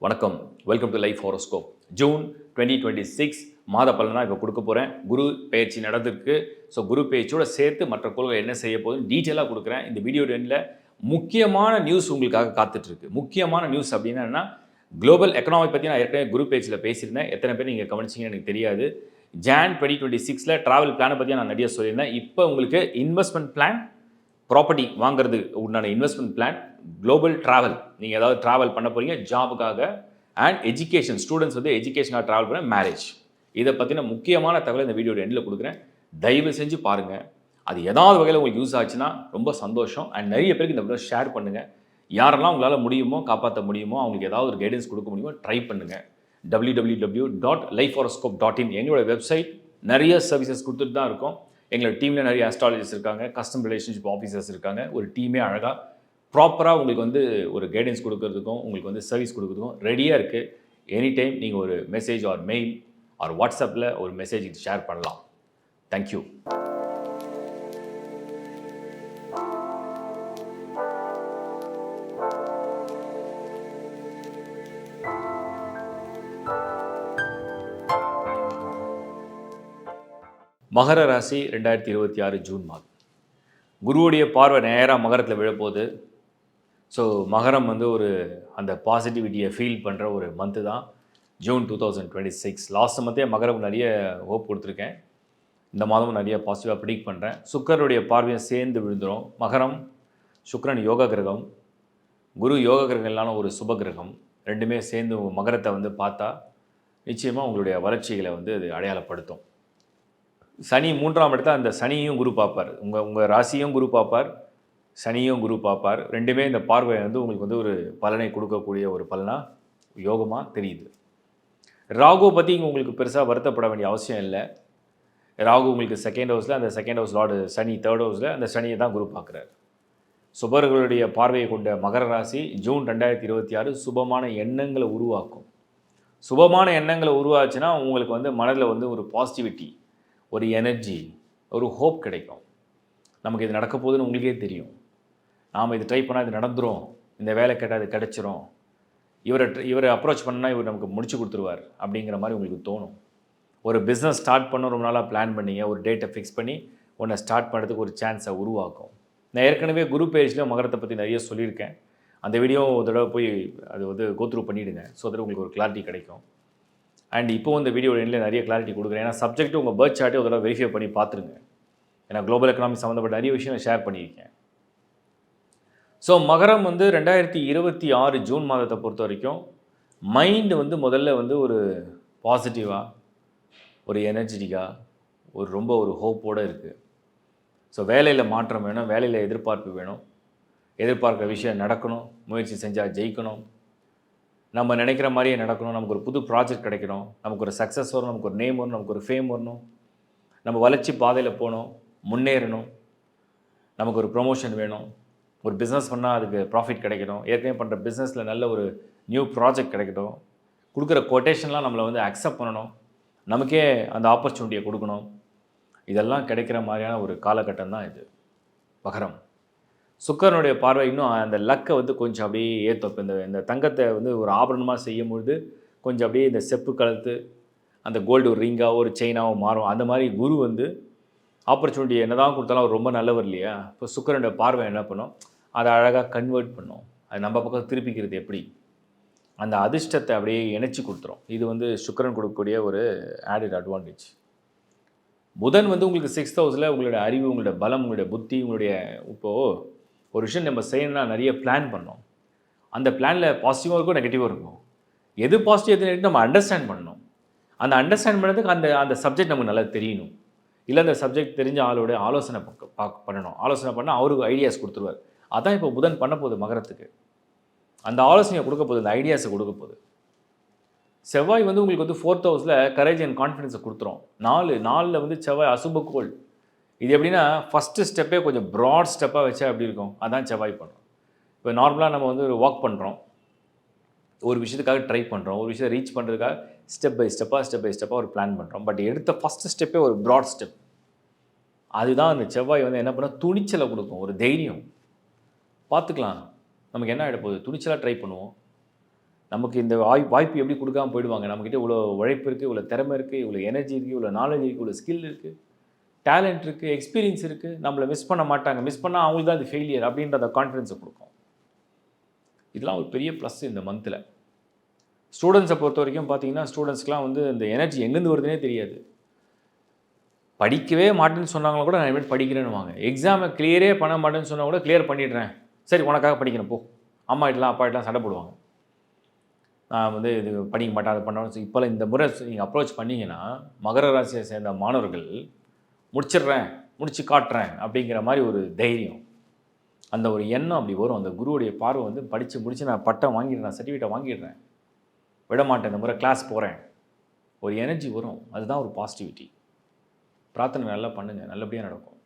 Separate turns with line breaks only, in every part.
வணக்கம். Welcome to life horoscope. June 2026 மாத பலனா இப்போ கொடுக்க போகிறேன். குரு பயிற்சி நடந்திருக்கு. ஸோ குரு பயிற்சியோட சேர்த்து மற்ற கோள்கள் என்ன செய்ய போகுதுன்னு டீட்டெயிலாக கொடுக்குறேன். இந்த வீடியோ எண்டில் முக்கியமான நியூஸ் உங்களுக்காக காத்துட்ருக்கு. முக்கியமான நியூஸ் அப்படின்னா என்ன, குளோபல் எக்கனாமிக் பற்றி நான் ஏற்கனவே குரு பயிற்சியில் பேசியிருந்தேன். எத்தனை பேர் நீங்கள் கவனிச்சிங்கன்னு எனக்கு தெரியாது. ஜான் 2026 ட்ராவல் பிளானை பற்றி நான் நிறைய சொல்லியிருந்தேன். இப்போ உங்களுக்கு இன்வெஸ்ட்மெண்ட் பிளான், ப்ராப்பர்ட்டி வாங்குறது உண்டான இன்வெஸ்ட்மெண்ட் பிளான், குளோபல் ட்ராவல், நீங்கள் ஏதாவது ட்ராவல் பண்ண போகிறீங்க ஜாபுக்காக, அண்ட் எஜுகேஷன், ஸ்டூடெண்ட்ஸ் வந்து எஜுகேஷனாக ட்ராவல் பண்ண, மேரேஜ், இதை பற்றின முக்கியமான தகவலை இந்த வீடியோட எண்டில் கொடுக்குறேன். தயவு செஞ்சு பாருங்கள். அது ஏதாவது வகையில் உங்களுக்கு யூஸ் ஆச்சுன்னா ரொம்ப சந்தோஷம். அண்ட் நிறைய பேருக்கு இந்த வீடியோ ஷேர் பண்ணுங்கள். யாரெல்லாம் உங்களால் முடியுமோ, காப்பாற்ற முடியுமோ, அவங்களுக்கு ஏதாவது ஒரு கைடன்ஸ் கொடுக்க முடியுமோ ட்ரை பண்ணுங்கள். www.lifehoroscope.in எங்களோட வெப்சைட். நிறைய சர்வீசஸ் கொடுத்துட்டு தான் இருக்கோம். எங்களோட டீமில் நிறைய அஸ்ட்ராலஜிஸ்ட் இருக்காங்க, கஸ்டம் ரிலேஷன்ஷிப் ஆஃபீஸர்ஸ் இருக்காங்க. ஒரு டீமே அழகாக ப்ராப்பராக உங்களுக்கு வந்து ஒரு கைடன்ஸ் கொடுக்கறதுக்கும் உங்களுக்கு வந்து சர்வீஸ் கொடுக்கறதுக்கும் ரெடியாக இருக்குது. எனி டைம் நீங்கள் ஒரு மெசேஜ் ஆர் மெயில் ஆர் வாட்ஸ்அப்பில் ஒரு மெசேஜ் ஷேர் பண்ணலாம். தேங்க்யூ. மகர ராசி 2026 ஜூன் மாதம். குருவுடைய பார்வை நேராக மகரத்தில் விழப்போகுது. ஸோ மகரம் வந்து ஒரு அந்த பாசிட்டிவிட்டியை ஃபீல் பண்ணுற ஒரு மந்த்து தான் ஜூன் 2026. லாஸ்ட் மந்தே மகரம் நிறைய ஹோப் கொடுத்துருக்கேன். இந்த மாதமும் நிறைய பாசிட்டிவாக ப்ரிடிக்ட் பண்ணுறேன். சுக்கரனுடைய பார்வையும் சேர்ந்து விழுந்துடும். மகரம், சுக்கரன் யோக கிரகம், குரு யோக கிரகங்களான ஒரு சுப கிரகம், ரெண்டுமே சேர்ந்து மகரத்தை வந்து பார்த்தா நிச்சயமாக உங்களுடைய வளர்ச்சிகளை வந்து அது அடையாளப்படுத்தும். சனி 3ஆம் இடத்துல அந்த சனியும் குரு பார்ப்பார். உங்கள் ராசியும் குரு பார்ப்பார், சனியும் குரு பார்ப்பார். ரெண்டுமே இந்த பார்வை வந்து உங்களுக்கு வந்து ஒரு பலனை கொடுக்கக்கூடிய ஒரு பலனாக யோகமாக தெரியுது. ராகுவை பற்றி இங்கே உங்களுக்கு பெருசாக வருத்தப்பட வேண்டிய அவசியம் இல்லை. ராகு உங்களுக்கு செகண்ட் ஹவுஸில், அந்த செகண்ட் ஹவுஸ் லார்டு சனி தேர்ட் ஹவுஸில், அந்த சனியை தான் குரு பார்க்குறாரு. சுபர்களுடைய பார்வையை கொண்ட மகர ராசி ஜூன் 2026 சுபமான எண்ணங்களை உருவாக்கும். சுபமான எண்ணங்களை உருவாச்சுன்னா உங்களுக்கு வந்து மனதில் வந்து ஒரு பாசிட்டிவிட்டி, ஒரு எனர்ஜி, ஒரு ஹோப் கிடைக்கும். நமக்கு இது நடக்க போகுதுன்னு உங்களுக்கே தெரியும். நாம் இது ட்ரை பண்ணால் இது நடந்துடும், இந்த வேலை கேட்டால் இது கிடச்சிரும், இவரை அப்ரோச் பண்ணால் இவர் நமக்கு முடிச்சு கொடுத்துருவார் அப்படிங்கிற மாதிரி உங்களுக்கு தோணும். ஒரு பிஸ்னஸ் ஸ்டார்ட் பண்ண ரொம்ப நாளாக பிளான் பண்ணிங்க, ஒரு டேட்டை ஃபிக்ஸ் பண்ணி ஒன்றை ஸ்டார்ட் பண்ணுறதுக்கு ஒரு சான்ஸை உருவாக்கும். நான் ஏற்கனவே குரு பேஜ்லேயும் மகரத்தை பற்றி நிறைய சொல்லியிருக்கேன். அந்த வீடியோ ஒரு தடவை போய் அது வந்து கோத்ரூ பண்ணிவிடுங்க. ஸோ அதில் உங்களுக்கு ஒரு கிளாரிட்டி கிடைக்கும். அண்ட் இப்போது இந்த வீடியோ எண்டில் நிறைய கிளாரிட்டி கொடுக்குறேன். ஏன்னா சப்ஜெக்ட்டு உங்கள் பர்த் சார்ட்டே ஒரு தடவை வெரிஃபை பண்ணி பார்த்துருங்க. ஏன்னா குளோபல் எக்கனாமிக் சம்மந்தப்பட்ட நிறைய விஷயம் ஷேர் பண்ணியிருக்கேன். ஸோ மகரம் வந்து 2026 ஜூன் மாதத்தை பொறுத்த வரைக்கும் மைண்டு வந்து முதல்ல வந்து ஒரு பாசிட்டிவாக, ஒரு எனர்ஜெட்டிக்காக, ரொம்ப ஒரு ஹோப்போடு இருக்குது. ஸோ வேலையில் மாற்றம் வேணும், வேலையில் எதிர்பார்ப்பு வேணும், எதிர்பார்க்குற விஷயம் நடக்கணும், முயற்சி செஞ்சால் ஜெயிக்கணும், நம்ம நினைக்கிற மாதிரியே நடக்கணும், நமக்கு ஒரு புது ப்ராஜெக்ட் கிடைக்கணும், நமக்கு ஒரு சக்ஸஸ் வரணும், நமக்கு ஒரு நேம் வரணும், நமக்கு ஒரு ஃபேம் வரணும், நம்ம வளர்ச்சி பாதையில் போகணும், முன்னேறணும், நமக்கு ஒரு ப்ரொமோஷன் வேணும், ஒரு பிஸ்னஸ் பண்ணால் அதுக்கு ப்ராஃபிட் கிடைக்கணும், ஏற்கனவே பண்ணுற பிஸ்னஸில் நல்ல ஒரு நியூ ப்ராஜெக்ட் கிடைக்கட்டும், கொடுக்குற கொட்டேஷன்லாம் நம்மளை வந்து அக்செப்ட் பண்ணணும், நமக்கே அந்த ஆப்பர்ச்சுனிட்டியை கொடுக்கணும். இதெல்லாம் கிடைக்கிற மாதிரியான ஒரு காலகட்டம் தான் இது மகரம். சுக்கரனுடைய பார்வை இன்னும் அந்த லக்கை வந்து கொஞ்சம் அப்படியே ஏற்றும். இப்போ இந்த தங்கத்தை வந்து ஒரு ஆபரணமாக செய்யும்பொழுது கொஞ்சம் அப்படியே இந்த செப்பு கலத்து அந்த கோல்டு ஒரு ரிங்காவோ ஒரு செயினாவோ மாறும். அந்த மாதிரி குரு வந்து ஆப்பர்ச்சுனிட்டி என்ன தான் கொடுத்தாலும் அவர் ரொம்ப நல்லவர் இல்லையா? இப்போ சுக்கரனுடைய பார்வை என்ன பண்ணும், அதை அழகாக கன்வெர்ட் பண்ணும். அது நம்ம பக்கம் திருப்பிக்கிறது எப்படி, அந்த அதிர்ஷ்டத்தை அப்படியே இணைச்சி கொடுத்துரும். இது வந்து சுக்கரன் கொடுக்கக்கூடிய ஒரு ஆடட் அட்வான்டேஜ். புதன் வந்து உங்களுக்கு 6th ஹவுஸில் உங்களுடைய அறிவு, உங்களுடைய பலம், உங்களுடைய புத்தி, உங்களுடைய இப்போது ஒரு விஷயம் நம்ம செய்யணும்னா நிறைய பிளான் பண்ணோம். அந்த பிளானில் பாசிட்டிவாக இருக்கும், நெகட்டிவாக இருக்கும். எது பாசிட்டிவ் எது நெகட்டிவ் நம்ம அண்டர்ஸ்டாண்ட் பண்ணணும். அந்த அண்டர்ஸ்டாண்ட் பண்ணுறதுக்கு அந்த சப்ஜெக்ட் நமக்கு நல்லா தெரியணும். இல்லை அந்த சப்ஜெக்ட் தெரிஞ்ச ஆளோட ஆலோசனை பண்ணணும். ஆலோசனை பண்ணால் அவருக்கு ஐடியாஸ் கொடுத்துருவார். அதான் இப்போ புதன் பண்ண போகுது மகரத்துக்கு. அந்த ஆலோசனையை கொடுக்க போகுது, அந்த ஐடியாஸை கொடுக்க போகுது. செவ்வாய் வந்து உங்களுக்கு வந்து 4th ஹவுஸில் கரேஜ் அண்ட் கான்ஃபிடன்ஸை கொடுத்துரும். 4 வந்து செவ்வாய் அசுபக்கோள். இது எப்படின்னா ஃபஸ்ட்டு ஸ்டெப்பே கொஞ்சம் ப்ராட் ஸ்டெப்பாக வச்சா எப்படி இருக்கும், அதான் செவ்வாய் பண்ணுறோம். இப்போ நார்மலாக நம்ம வந்து ஒரு வாக் பண்ணுறோம், ஒரு விஷயத்துக்காக ட்ரை பண்ணுறோம், ஒரு விஷயத்தை ரீச் பண்ணுறதுக்காக ஸ்டெப் பை ஸ்டெப்பாக ஒரு பிளான் பண்ணுறோம். பட் எடுத்த ஃபஸ்ட்டு ஸ்டெப்பே ஒரு ப்ராட் ஸ்டெப். அதுதான் அந்த செவ்வாய் வந்து என்ன பண்ணால் துணிச்சலை கொடுக்கும், ஒரு தைரியம். பார்த்துக்கலாம் நமக்கு என்ன ஆகிட போகுது, துணிச்சலாக ட்ரை பண்ணுவோம், நமக்கு இந்த வாய்ப்பு எப்படி கொடுக்காம போயிடுவாங்க. நம்மக்கிட்ட இவ்வளோ உழைப்பு இருக்குது, இவ்வளோ திறமை இருக்குது, இவ்வளோ எனர்ஜி இருக்குது, இவ்வளோ நாலேஜ் இருக்குது, இவ்வளோ ஸ்கில் இருக்குது, டேலண்ட் இருக்குது, எக்ஸ்பீரியன்ஸ் இருக்குது. நம்மளை மிஸ் பண்ண மாட்டாங்க. மிஸ் பண்ணால் அவங்களுக்கு தான் அது ஃபெயிலியர் அப்படின்ற அந்த கான்ஃபிடென்ஸை கொடுக்கும். இதெல்லாம் ஒரு பெரிய ப்ளஸ் இந்த மந்தில். ஸ்டூடெண்ட்ஸை பொறுத்த வரைக்கும் பார்த்தீங்கன்னா, ஸ்டூடெண்ட்ஸ்க்குலாம் வந்து இந்த எனர்ஜி எங்கேருந்து வருதுன்னே தெரியாது. படிக்கவே மாட்டேன்னு சொன்னாங்களும் கூட நான் இனிமேல் படிக்கிறேன்னுவாங்க. எக்ஸாமை கிளியரே பண்ண மாட்டேன்னு சொன்னால் கூட கிளியர் பண்ணிடுறேன், சரி உனக்காக படிக்கிறேன் போ. அம்மா கிட்டலாம் அப்பா கிட்டலாம் சண்டை போடுவாங்க, நான் வந்து இது படிக்க மாட்டேன் அதை பண்ணணும். இப்போல்லாம் இந்த முறை நீங்கள் அப்ரோச் பண்ணிங்கன்னா மகர ராசியை சேர்ந்த மாணவர்கள் முடிச்சிடுறேன், முடிச்சு காட்டுறேன் அப்படிங்கிற மாதிரி ஒரு தைரியம், அந்த ஒரு எண்ணம் அப்படி வரும். அந்த குருவுடைய பார்வை வந்து படித்து முடித்து நான் பட்டம் வாங்கிடுறேன், சர்டிஃபிகேட்டை வாங்கிடுறேன், விட மாட்டேன், இந்த முறை கிளாஸ் போகிறேன், ஒரு எனர்ஜி வரும். அதுதான் ஒரு பாசிட்டிவிட்டி. பிரார்த்தனை நல்லா பண்ணுங்கள், நல்லபடியாக நடக்கும்.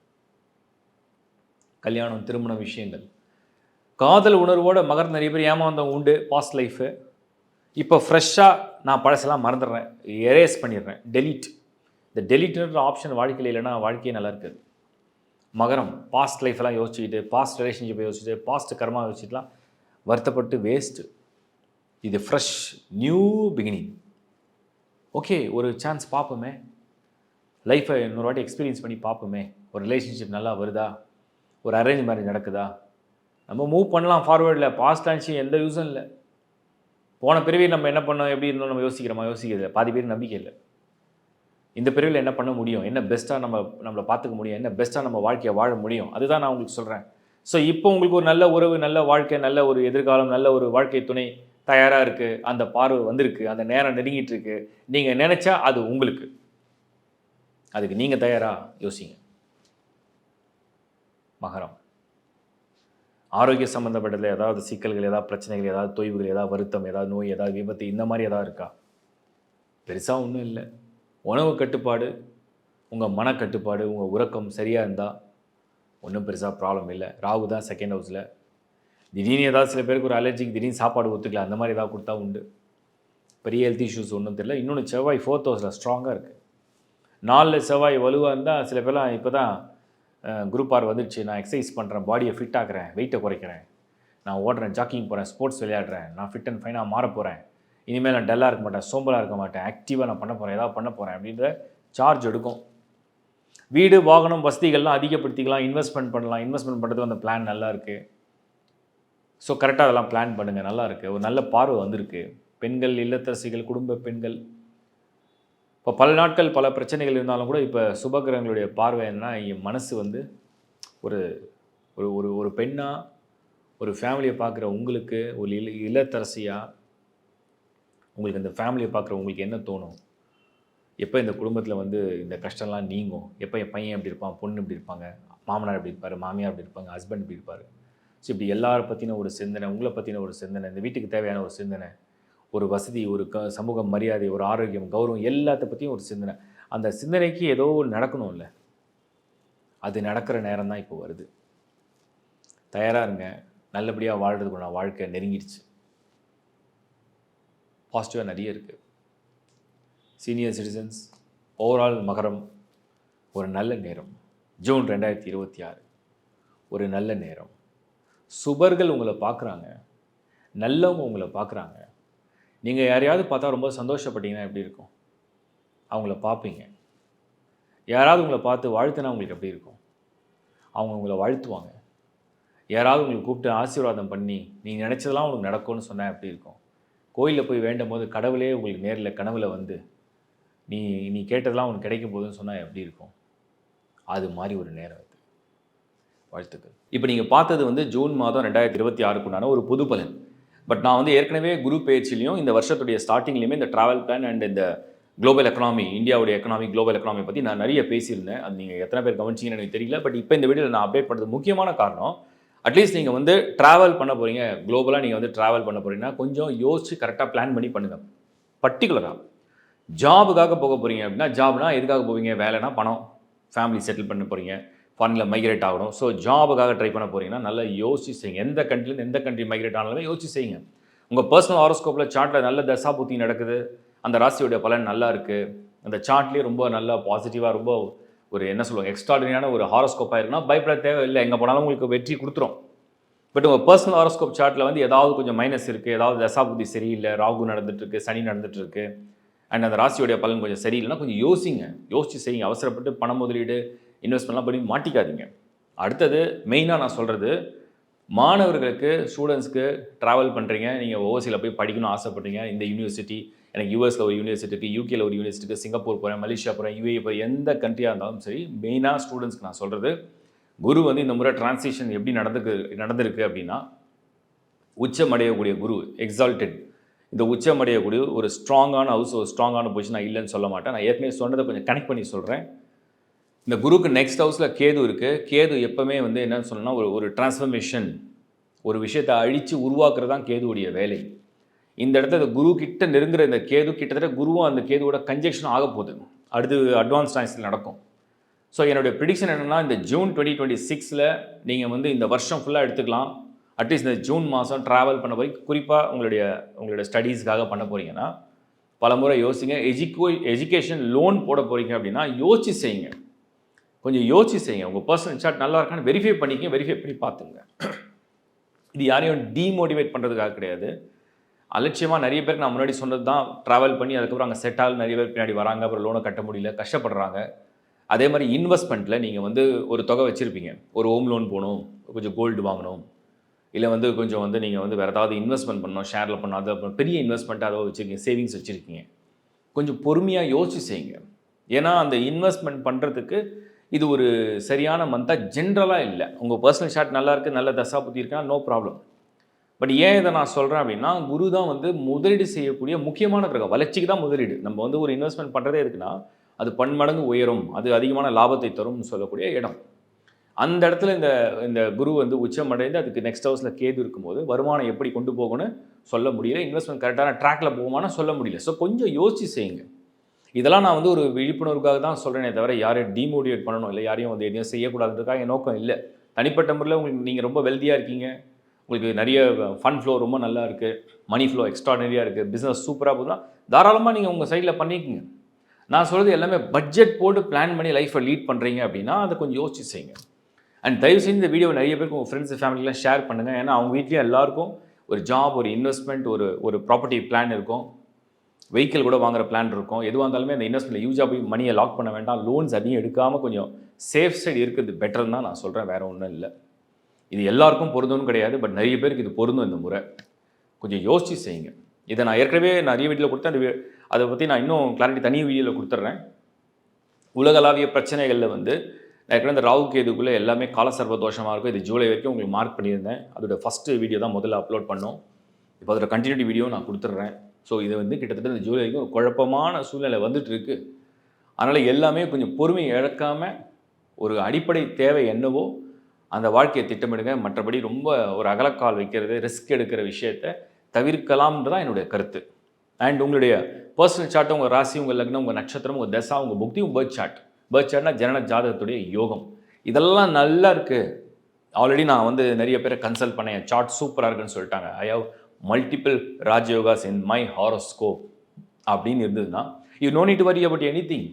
கல்யாணம், திருமண விஷயங்கள், காதல் உணர்வோடு மகர் நிறைய பேர் ஏமாந்தவங்க உண்டு. பாஸ்ட் லைஃபு இப்போ ஃப்ரெஷ்ஷாக நான் பழசெல்லாம் மறந்துடுறேன், எரேஸ் பண்ணிடுறேன், டெலீட். இந்த டெலீட்ன்ற ஆப்ஷன் வாழ்க்கையில் இல்லைன்னா வாழ்க்கையே நல்லா இருக்காது. மகரம் பாஸ்ட் லைஃப்லாம் யோசிச்சுக்கிட்டு, பாஸ்ட் ரிலேஷன்ஷிப்பை யோசிச்சுட்டு, பாஸ்ட் கர்மா யோசிச்சுட்டுலாம் வருத்தப்பட்டு வேஸ்ட்டு. இது ஃப்ரெஷ் நியூ பிகினிங். ஓகே, ஒரு சான்ஸ் பார்ப்போமே, லைஃப்பை இன்னொரு வாட்டி எக்ஸ்பீரியன்ஸ் பண்ணி பார்ப்போமே, ஒரு ரிலேஷன்ஷிப் நல்லா வருதா, ஒரு அரேஞ்ச் மேரேஜ் நடக்குதா, நம்ம மூவ் பண்ணலாம் ஃபார்வேர்டில். பாஸ்ட் ஆச்சு எந்த யூஸும் இல்லை. போன பிறவியில் நம்ம என்ன பண்ணோம், எப்படி இருந்தோம் நம்ம யோசிக்கிறது பாதி பேர் நம்பிக்கை இல்லை. இந்த பிறவியில் என்ன பண்ண முடியும், என்ன பெஸ்ட்டாக நம்மளை பார்த்துக்க முடியும், என்ன பெஸ்ட்டாக நம்ம வாழ்க்கையை வாழ முடியும், அதுதான் நான் உங்களுக்கு சொல்கிறேன். ஸோ இப்போ உங்களுக்கு ஒரு நல்ல உறவு, நல்ல வாழ்க்கை, நல்ல ஒரு எதிர்காலம், நல்ல ஒரு வாழ்க்கை துணை தயாராக இருக்குது. அந்த பார்வை வந்திருக்கு, அந்த நேரம் நெருங்கிட்டு இருக்கு. நீங்கள் நினச்சா அது உங்களுக்கு, அதுக்கு நீங்கள் தயாராக யோசிங்க. மகரம் ஆரோக்கிய சம்மந்தப்பட்டதில் ஏதாவது சிக்கல்கள், ஏதாவது பிரச்சனைகள், ஏதாவது தொய்வுகள், ஏதாவது வருத்தம், ஏதாவது நோய், ஏதாவது விபத்து, இந்த மாதிரி ஏதாவது இருக்கா? பெருசாக ஒன்றும் இல்லை. உணவு கட்டுப்பாடு, உங்கள் மனக்கட்டுப்பாடு, உங்கள் உறக்கம் சரியாக இருந்தால் ஒன்றும் பெருசாக ப்ராப்ளம் இல்லை. ராகு தான் செகண்ட் ஹவுஸில். திடீர்னு ஏதாவது சில பேருக்கு ஒரு அலர்ஜிக்கு திடீர்னு சாப்பாடு ஒத்துக்கல, அந்த மாதிரி ஏதாவது கொடுத்தா உண்டு. பெரிய ஹெல்த் இஷ்யூஸ் ஒன்றும் தெரியல. இன்னொன்று செவ்வாய் 4th ஹவுஸில் ஸ்ட்ராங்காக இருக்குது. 4 செவ்வாய் வலுவாக இருந்தால் சில பேர்லாம் இப்போ தான் குரூப் ஆர் வந்துடுச்சு, நான் எக்ஸசைஸ் பண்ணுறேன், பாடியை ஃபிட் ஆக்குறேன், வெயிட்டை குறைக்கிறேன், நான் ஓடுறேன், ஜாக்கிங் போகிறேன், ஸ்போர்ட்ஸ் விளையாடுறேன், நான் ஃபிட் அண்ட் ஃபைனாக மாற போகிறேன், இனிமேல் நான் டல்லாக இருக்க மாட்டேன், சோம்பலாக இருக்க மாட்டேன், ஆக்டிவாக நான் பண்ண போகிறேன், ஏதாவது பண்ண போகிறேன் அப்படின்ற சார்ஜ் எடுக்கும். வீடு, வாகனம், வசதிகள்லாம் அதிகப்படுத்திக்கலாம், இன்வெஸ்ட்மெண்ட் பண்ணலாம். இன்வெஸ்ட்மெண்ட் பண்ணுறது அந்த பிளான் நல்லா இருக்குது. ஸோ கரெக்டாக அதெல்லாம் பிளான் பண்ணுங்கள், நல்லா இருக்குது. ஒரு நல்ல பார்வை வந்திருக்கு. பெண்கள், இல்லத்தரசிகள், குடும்ப பெண்கள், இப்போ பல நாட்கள் பல பிரச்சனைகள் இருந்தாலும் கூட இப்போ சுபகிரகங்களுடைய பார்வை என்னன்னா, என் மனசு வந்து ஒரு ஒரு ஒரு பெண்ணாக ஒரு ஃபேமிலியை பார்க்குற உங்களுக்கு, ஒரு இல்லத்தரசியாக உங்களுக்கு இந்த ஃபேமிலியை பார்க்குற உங்களுக்கு என்ன தோணும்? எப்போ இந்த குடும்பத்தில் வந்து இந்த கஷ்டம்லாம் நீங்கும்? எப்போ என் பையன் எப்படி இருப்பான், பொண்ணு எப்படி இருப்பாங்க, மாமனார் எப்படி இருப்பார், மாமியார் எப்படி இருப்பாங்க, ஹஸ்பண்ட் எப்படி இருப்பார்? ஸோ இப்படி எல்லாரை பற்றின ஒரு சிந்தனை, உங்களை பற்றின ஒரு சிந்தனை, இந்த வீட்டுக்கு தேவையான ஒரு சிந்தனை, ஒரு வசதி, ஒரு சமூக மரியாதை, ஒரு ஆரோக்கியம், கௌரவம், எல்லாத்த பற்றியும் ஒரு சிந்தனை. அந்த சிந்தனைக்கு ஏதோ நடக்கணும் இல்லை, அது நடக்கிற நேரம் தான் இப்போ வருது. தயாராக இருங்க. நல்லபடியாக வாழ்கிறதுக்குள்ள வாழ்க்கை நெருங்கிடுச்சு. பாசிட்டிவாக நிறைய இருக்குது. சீனியர் சிட்டிசன்ஸ், ஓவரால் மகரம் ஒரு நல்ல நேரம். ஜூன் 2026 ஒரு நல்ல நேரம். சுபர்கள் உங்களை பார்க்குறாங்க, நல்லவங்க உங்களை பார்க்குறாங்க. நீங்கள் யாரையாவது பார்த்தா ரொம்ப சந்தோஷப்பட்டீங்கன்னா எப்படி இருக்கும்? அவங்கள பார்ப்பீங்க. யாராவது உங்களை பார்த்து வாழ்த்துனா உங்களுக்கு எப்படி இருக்கும்? அவங்க உங்களை வாழ்த்துவாங்க. யாராவது உங்களை கூப்பிட்டு ஆசீர்வாதம் பண்ணி நீங்கள் நினச்சதெல்லாம் உங்களுக்கு நடக்கும்னு சொன்னால் எப்படி இருக்கும்? கோயிலில் போய் வேண்டும் போது கடவுளே உங்களுக்கு நேரில் கனவுல வந்து நீ கேட்டதெல்லாம் உனக்கு கிடைக்கும் போதுன்னு சொன்னால் எப்படி இருக்கும்? அது மாதிரி ஒரு நேரம் அது. வாழ்த்துக்கள். இப்போ நீங்கள் பார்த்தது வந்து ஜூன் மாதம் 2026க்குண்டான ஒரு பொது பலன். பட் நான் வந்து ஏற்கனவே குரு பயிற்சிலையும் இந்த வருஷத்துடைய ஸ்டார்டிங்லேயுமே இந்த ட்ராவல் பிளான் அண்ட் இந்த குளோபல் எக்கனாமி, இந்தியாவுடைய எக்கனாமி, குளோபல் எக்கனாமி பற்றி நான் நிறைய பேசியிருந்தேன். அது நீங்கள் எத்தனை பேர் கவனிச்சிங்கன்னு எனக்கு தெரியல. பட் இப்போ இந்த வீடியோவில் நான் அப்டேட் பண்ணுறது முக்கியமான காரணம், அட்லீஸ்ட் நீங்கள் வந்து ட்ராவல் பண்ண போகிறீங்க, குளோபலாக நீங்கள் வந்து ட்ராவல் பண்ண போகிறீங்கன்னா கொஞ்சம் யோசிச்சு கரெக்டாக பிளான் பண்ணி பண்ணுங்கள். பர்டிகுலராக ஜாபுக்காக போக போகிறீங்க அப்படின்னா, ஜாப்னா எதுக்காக போவீங்க? வேலைனா பணம், ஃபேமிலி செட்டில் பண்ண போகிறீங்க, ஃபாரினில் மைக்ரேட் ஆகணும். ஸோ ஜாபுக்காக ட்ரை பண்ண போகிறீங்கன்னா நல்லா யோசிச்சு செய்யுங்க. எந்த கண்ட்ரிலேருந்து எந்த கண்ட்ரி மைக்ரேட் ஆனாலுமே யோசிச்சு செய்யுங்க. உங்கள் பர்சனல் ஹாரோஸ்கோப்பில் சார்ட்டில் நல்ல தசா புத்தி நடக்குது, அந்த ராசியோடைய பலன் நல்லா இருக்குது, அந்த சார்ட்லேயே ரொம்ப நல்லா பாசிட்டிவாக, ரொம்ப ஒரு என்ன சொல்லுவாங்க, எக்ஸ்ட்ராடினரியான ஒரு ஹாரோஸ்கோப்பாக இருக்குன்னா பயப்பட தேவை இல்லை. எங்கே போனாலும் உங்களுக்கு வெற்றி கொடுத்துரும். பட் உங்கள் பர்சனல் ஹாரோஸ்கோப் சார்ட்டில் வந்து ஏதாவது கொஞ்சம் மைனஸ் இருக்குது, ஏதாவது தசாபுத்தி சரியில்லை, ராகு நடந்துட்டுருக்கு, சனி நடந்துட்டுருக்கு, அண்ட் அந்த ராசியோடைய பலன் கொஞ்சம் சரியில்லைன்னா கொஞ்சம் யோசிங்க, யோசிச்சு செய்யுங்க. அவசரப்பட்டு பண முதலீடு இன்வெஸ்ட்மெண்ட்லாம் பண்ணி மாட்டிக்காதீங்க. அடுத்தது மெயினாக நான் சொல்கிறது, மாணவர்களுக்கு ஸ்டூடெண்ட்ஸ்க்கு ட்ராவல் பண்ணுறீங்க, நீங்கள் ஓவர்சீல போய் படிக்கணும்னு ஆசைப்பட்றீங்க. இந்த யூனிவர்சிட்டி, எனக்கு யூஎஸில் ஒரு யூனிவர்சிட்டி இருக்குது, யூகேல ஒரு யூனிவர்சிட்டி இருக்குது, சிங்கப்பூர் போகிறேன், மலேசியா போகிறேன், யூஏஇ போகிறேன், எந்த கண்ட்ரியாக இருந்தாலும் சரி, மெயினாக ஸ்டூடெண்ட்ஸ்க்கு நான் சொல்கிறது, குரு வந்து இந்த முறை டிரான்சிஷன் எப்படி நடந்திருக்கு அப்படின்னா, உச்சமடையக்கூடிய குரு எக்ஸால்டட், இந்த உச்சமடையக்கூடிய ஒரு ஸ்ட்ராங்கான ஹவுஸ், ஒரு ஸ்ட்ராங்கான பொசிஷன் நான் இல்லைன்னு சொல்ல மாட்டேன். நான் ஏற்கனவே சொன்னதை கொஞ்சம் கனெக்ட் பண்ணி சொல்கிறேன். இந்த குருக்கு நெக்ஸ்ட் ஹவுஸில் கேது இருக்குது. கேது எப்போவுமே வந்து என்னன்னு சொல்லணும்னா ஒரு டிரான்ஸ்ஃபர்மேஷன், ஒரு விஷயத்தை அழித்து உருவாக்குறது தான் கேதுவுடைய வேலை. இந்த இடத்துல குரு கிட்ட நெருங்குற இந்த கேது கிட்டத்தட்ட குருவும் அந்த கேதுவோட கன்ஜெக்ஷன் ஆக போகுது. அடுத்து அட்வான்ஸ் சயின்ஸில் நடக்கும். ஸோ என்னுடைய ப்ரிடிக்ஷன் என்னென்னா, இந்த ஜூன் 2026 நீங்கள் வந்து இந்த வருஷம் ஃபுல்லாக எடுத்துக்கலாம். அட்லீஸ்ட் இந்த ஜூன் மாதம் ட்ராவல் பண்ண போய் குறிப்பாக உங்களுடைய ஸ்டடீஸ்க்காக பண்ண போகிறீங்கன்னா பல முறை யோசிங்க. எஜுகேஷன் லோன் போட போகிறீங்க அப்படின்னா யோசிச்சு செய்யுங்க, கொஞ்சம் யோசிச்சு செய்யுங்க. உங்கள் பர்சனல் சார்ட் நல்லா இருக்கான்னு வெரிஃபை பண்ணி பார்த்துங்க. இது யாரையும் டீமோட்டிவேட் பண்ணுறதுக்காக கிடையாது. அலட்சியமாக நிறைய பேருக்கு நான் முன்னாடி சொன்னது தான், ட்ராவல் பண்ணி அதுக்கப்புறம் அங்கே செட் ஆகல, நிறைய பேர் பின்னாடி வராங்க, அப்புறம் லோனை கட்ட முடியல, கஷ்டப்படுறாங்க. அதே மாதிரி இன்வெஸ்ட்மெண்ட்டில் நீங்கள் வந்து ஒரு தொகை வச்சுருப்பீங்க, ஒரு ஹோம் லோன் போகணும், கொஞ்சம் கோல்டு வாங்கணும், இல்லை வந்து கொஞ்சம் வந்து நீங்கள் வந்து வேறு ஏதாவது இன்வெஸ்ட்மெண்ட் பண்ணணும், ஷேரில் பண்ணணும், அது பெரிய இன்வெஸ்ட்மெண்ட்டாக அதை வச்சுருக்கீங்க, சேவிங்ஸ் வச்சுருக்கீங்க. கொஞ்சம் பொறுமையாக யோசிச்சு செய்யுங்க. ஏன்னா அந்த இன்வெஸ்ட்மெண்ட் பண்ணுறதுக்கு இது ஒரு சரியான மந்தாக ஜென்ரலாக இல்லை. உங்கள் பர்சனல் சார்ட் நல்லா இருக்குது, நல்ல தசா புத்தி இருக்கா, நோ ப்ராப்ளம். பட் ஏன் இதை நான் சொல்கிறேன் அப்படின்னா, குரு தான் வந்து முதலீடு செய்யக்கூடிய முக்கியமான கிரகம். வளர்ச்சிக்கு தான் முதலீடு. நம்ம வந்து ஒரு இன்வெஸ்ட்மெண்ட் பண்ணுறதே இருக்குன்னா அது பன்மடங்கு உயரும், அது அதிகமான லாபத்தை தரும்னு சொல்லக்கூடிய இடம். அந்த இடத்துல இந்த குரு வந்து உச்சமடைந்து அதுக்கு நெக்ஸ்ட் ஹவுஸில் கேது இருக்கும்போது வருமானம் எப்படி கொண்டு போகணும்னு சொல்ல முடியல, இன்வெஸ்ட்மெண்ட் கரெக்டான ட்ராக்கில் போகுமானா சொல்ல முடியல. ஸோ கொஞ்சம் யோசிச்சு செய்யுங்க. இதெல்லாம் நான் வந்து ஒரு விழிப்புணர்வுக்காக தான் சொல்கிறேனே தவிர யாரையும் டிமோட்டிவேட் பண்ணணும் இல்லை, யாரையும் வந்து எதையும் செய்யக்கூடாதுன்றதுக்காக என் நோக்கம் இல்லை. தனிப்பட்ட முறையில் உங்களுக்கு நீங்கள் ரொம்ப வெல்தியாக இருக்கீங்க, உங்களுக்கு நிறைய ஃபண்ட் ஃப்ளோ ரொம்ப நல்லா இருக்குது, மணி ஃப்ளோ எக்ஸ்ட்ராடனரியாக இருக்குது, பிஸ்னஸ் சூப்பராக போகுதுன்னா தாராளமாக நீங்கள் உங்கள் சைடில் பண்ணிக்கோங்க. நான் சொல்கிறது எல்லாமே பட்ஜெட் போட்டு பிளான் பண்ணி லைஃப்பை லீட் பண்ணுறீங்க அப்படின்னா அதை கொஞ்சம் யோசிச்சு செய்யுங்க. அண்ட் தயவு செஞ்சு இந்த வீடியோ நிறைய பேருக்கு உங்கள் ஃப்ரெண்ட்ஸ் ஃபேமிலிலாம் ஷேர் பண்ணுங்கள். ஏன்னா அவங்க வீட்லேயும் எல்லாருக்கும் ஒரு ஜாப், ஒரு இன்வெஸ்ட்மெண்ட், ஒரு ப்ராப்பர்ட்டி பிளான் இருக்கும், வெஹிக்கிள் கூட வாங்குற பிளான் இருக்கும். எதுவாக இருந்தாலுமே அந்த இன்வெஸ்ட்மெண்ட் யூஸாக போய் மணியை லாக் பண்ண வேண்டாம், லோன்ஸ் அதிகம் எடுக்காமல் கொஞ்சம் சேஃப் சைடு இருக்கிறது பெட்டர்னு தான் நான் சொல்கிறேன், வேறு ஒன்றும் இல்லை. இது எல்லாருக்கும் பொருந்தும்னு கிடையாது, பட் நிறைய பேருக்கு இது பொருந்தும். இந்த முறை கொஞ்சம் யோசிச்சு செய்யுங்க. இதை நான் ஏற்கனவே நிறைய வீடியோவில் கொடுத்தேன், அதை பற்றி நான் இன்னும் கிளாரிட்டி தனி வீடியோவில் கொடுத்துட்றேன். உலகளாவிய பிரச்சனைகளில் வந்து ஏற்கனவே இந்த ராகு கேதுக்குள்ளே எல்லாமே காலசர்வ தோஷமாக இருக்கும். இது ஜூலை வரைக்கும் உங்களுக்கு மார்க் பண்ணியிருந்தேன். அதோட ஃபஸ்ட்டு வீடியோ தான் முதல்ல அப்லோட் பண்ணோம். இப்போ அதோட கண்டினியூட்டி வீடியோ நான் கொடுத்துட்றேன். ஸோ இது வந்து கிட்டத்தட்ட இந்த ஜூலை வரைக்கும் ஒரு குழப்பமான சூழ்நிலை வந்துட்டு இருக்குது. அதனால் எல்லாமே கொஞ்சம் பொறுமை இழக்காமல் ஒரு அடிப்படை தேவை என்னவோ அந்த வாழ்க்கையை திட்டமிடுங்க. மற்றபடி ரொம்ப ஒரு அகலக்கால் வைக்கிறது, ரிஸ்க் எடுக்கிற விஷயத்தை தவிர்க்கலாம்ன்றது தான் என்னுடைய கருத்து. அண்ட் உங்களுடைய பர்சனல் சார்ட்டு, உங்கள் ராசி, உங்கள் லக்னம், உங்கள் நட்சத்திரம், உங்கள் தசா, உங்கள் புக்தி, உங்கள் பேர்த் சார்ட்னா ஜனன ஜாதகத்துடைய யோகம், இதெல்லாம் நல்லா இருக்குது. ஆல்ரெடி நான் வந்து நிறைய பேரை கன்சல்ட் பண்ணேன், என் சார்ட் சூப்பராக இருக்குன்னு சொல்லிட்டாங்க. I have multiple rajayogas in my horoscope அப்படின்னு இருந்ததுன்னா you know need to worry about anything.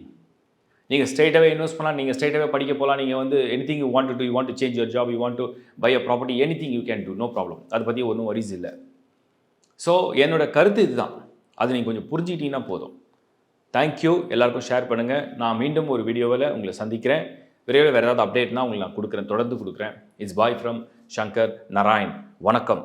நீங்கள் ஸ்ட்ரெயிட்டாகவே இன்வெஸ்ட் பண்ணலாம், நீங்கள் ஸ்ட்ரெயிட்டாகவே படிக்க போகலாம், நீங்கள் வந்து anything you want to do, you want to change your job, you want to buy a property, anything you can do, no problem. அதை பற்றி ஒன்றும் வரிஸ் இல்லை. ஸோ என்னோடய கருத்து இதுதான், அது நீங்கள் கொஞ்சம் புரிஞ்சுக்கிட்டீங்கன்னா போதும். தேங்க்யூ, எல்லாருக்கும் ஷேர் பண்ணுங்கள். நான் மீண்டும் ஒரு வீடியோவில் உங்களை சந்திக்கிறேன். விரைவில் வேறு ஏதாவது அப்டேட்னா உங்களுக்கு நான் கொடுக்குறேன், தொடர்ந்து கொடுக்குறேன். It's bye from Shankar Narayan. வணக்கம்.